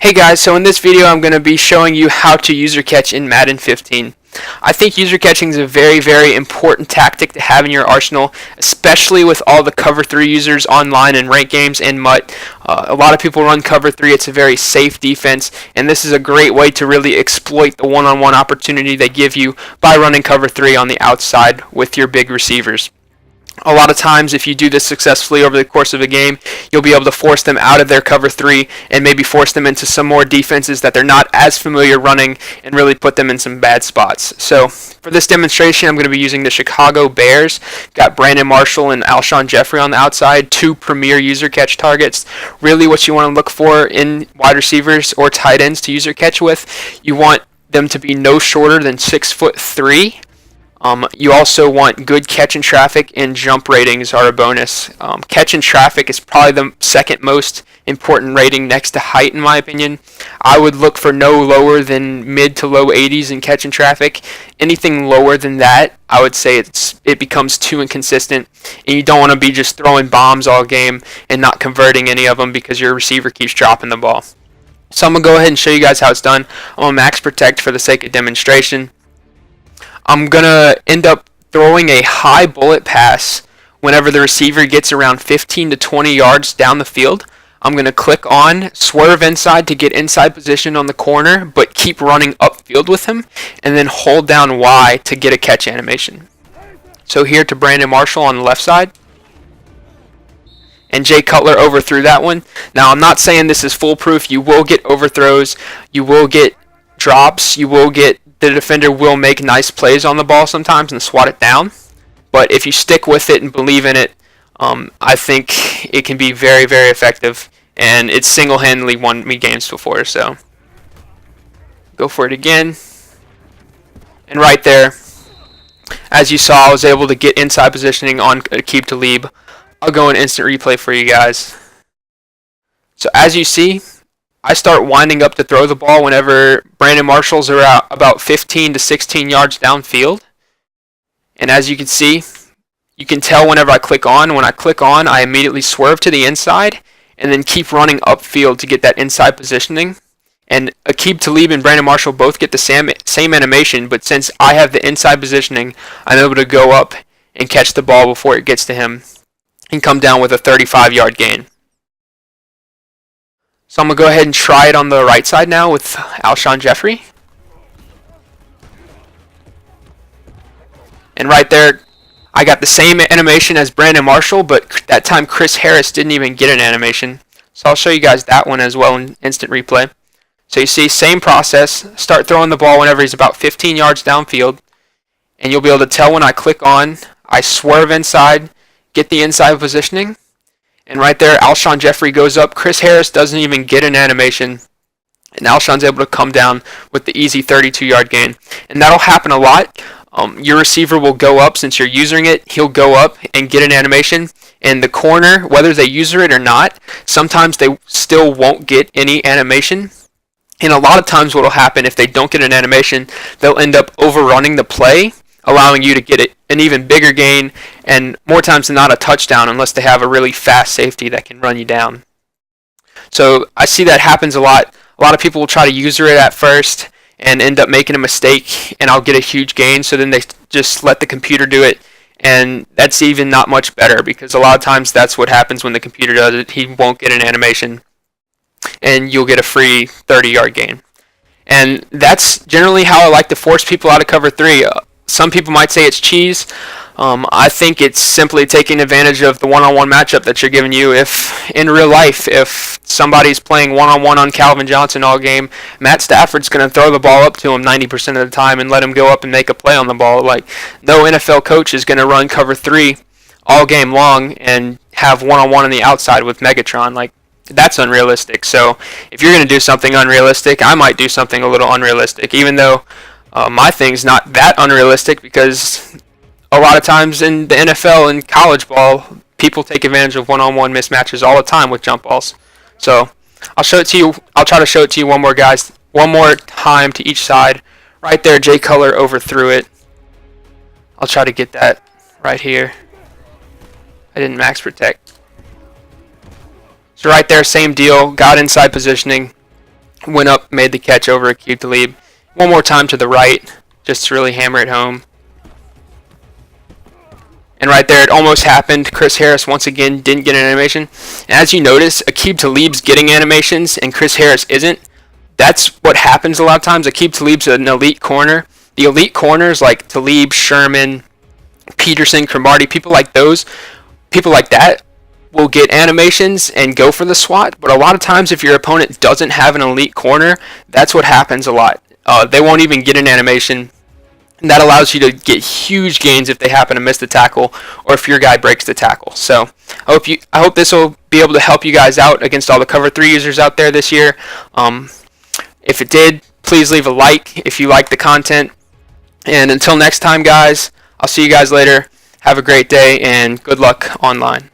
Hey guys, so in this video I'm going to be showing you how to user catch in Madden 15. I think user catching is a very important tactic to have in your arsenal, especially with all the cover 3 users online in ranked games and MUT. A lot of people run cover 3, it's a very safe defense, and this is a great way to really exploit the one-on-one opportunity they give you by running cover 3 on the outside with your big receivers. A lot of times, if you do this successfully over the course of a game, you'll be able to force them out of their cover 3 and maybe force them into some more defenses that they're not as familiar running and really put them in some bad spots. So for this demonstration, I'm going to be using the Chicago Bears. Got Brandon Marshall and Alshon Jeffrey on the outside, two premier user catch targets. Really what you want to look for in wide receivers or tight ends to user catch with, you want them to be no shorter than 6'3". You also want good catch in traffic, and jump ratings are a bonus. Catch in traffic is probably the second most important rating next to height, in my opinion. I would look for no lower than mid to low 80s in catch in traffic. Anything lower than that, I would say it becomes too inconsistent, and you don't want to be just throwing bombs all game and not converting any of them because your receiver keeps dropping the ball. So I'm going to go ahead and show you guys how it's done. I'm going to max protect for the sake of demonstration. I'm going to end up throwing a high bullet pass whenever the receiver gets around 15 to 20 yards down the field. I'm going to click on, swerve inside to get inside position on the corner, but keep running upfield with him, and then hold down Y to get a catch animation. So here to Brandon Marshall on the left side. And Jay Cutler overthrew that one. Now, I'm not saying this is foolproof. You will get overthrows. You will get drops. You will get the defender will make nice plays on the ball sometimes and swat it down. But if you stick with it and believe in it, I think it can be very effective. And it's single-handedly won me games before. So go for it again. And right there, as you saw, I was able to get inside positioning on Aqib Talib. I'll go in instant replay for you guys. So as you see, I start winding up to throw the ball whenever Brandon Marshall's are out about 15 to 16 yards downfield. And as you can see, you can tell whenever I click on. When I click on, I immediately swerve to the inside and then keep running upfield to get that inside positioning. And Aqib Talib and Brandon Marshall both get the same animation, but since I have the inside positioning, I'm able to go up and catch the ball before it gets to him and come down with a 35-yard gain. So I'm going to go ahead and try it on the right side now with Alshon Jeffrey. And right there, I got the same animation as Brandon Marshall, but that time Chris Harris didn't even get an animation. So I'll show you guys that one as well in instant replay. So you see, same process. Start throwing the ball whenever he's about 15 yards downfield. And you'll be able to tell when I click on, I swerve inside, get the inside positioning. And right there, Alshon Jeffrey goes up. Chris Harris doesn't even get an animation. And Alshon's able to come down with the easy 32-yard gain. And that'll happen a lot. Your receiver will go up since you're using it. He'll go up and get an animation. And the corner, whether they user it or not, sometimes they still won't get any animation. And a lot of times what will happen if they don't get an animation, they'll end up overrunning the play, allowing you to get an even bigger gain, and more times than not a touchdown unless they have a really fast safety that can run you down. So I see that happens a lot. A lot of people will try to user it at first and end up making a mistake, and I'll get a huge gain, so then they just let the computer do it, and that's even not much better because a lot of times that's what happens when the computer does it. He won't get an animation, and you'll get a free 30-yard gain. And that's generally how I like to force people out of cover 3. Some people might say it's cheese. I think it's simply taking advantage of the one-on-one matchup that you're giving you. If in real life, if somebody's playing one-on-one on Calvin Johnson all game, Matt Stafford's going to throw the ball up to him 90% of the time and let him go up and make a play on the ball. Like, no NFL coach is going to run cover 3 all game long and have one-on-one on the outside with Megatron. Like, that's unrealistic. So if you're going to do something unrealistic, I might do something a little unrealistic, even though my thing's not that unrealistic, because a lot of times in the NFL and college ball, people take advantage of one-on-one mismatches all the time with jump balls. So I'll show it to you. I'll try to show it to you one more time to each side. Right there, Jay Cutler overthrew it. I'll try to get that right here. I didn't max protect. So right there, same deal. Got inside positioning. went up, made the catch over Aqib Talib. One more time to the right, just to really hammer it home. And right there, it almost happened. Chris Harris, once again, didn't get an animation. And as you notice, Aqib Talib's getting animations, and Chris Harris isn't. That's what happens a lot of times. Aqib Talib's an elite corner. The elite corners like Talib, Sherman, Peterson, Cromartie, people like that will get animations and go for the SWAT. But a lot of times, if your opponent doesn't have an elite corner, that's what happens a lot. They won't even get an animation. And that allows you to get huge gains if they happen to miss the tackle or if your guy breaks the tackle. So I hope this will be able to help you guys out against all the Cover 3 users out there this year. If it did, please leave a like if you like the content. And until next time, guys, I'll see you guys later. Have a great day and good luck online.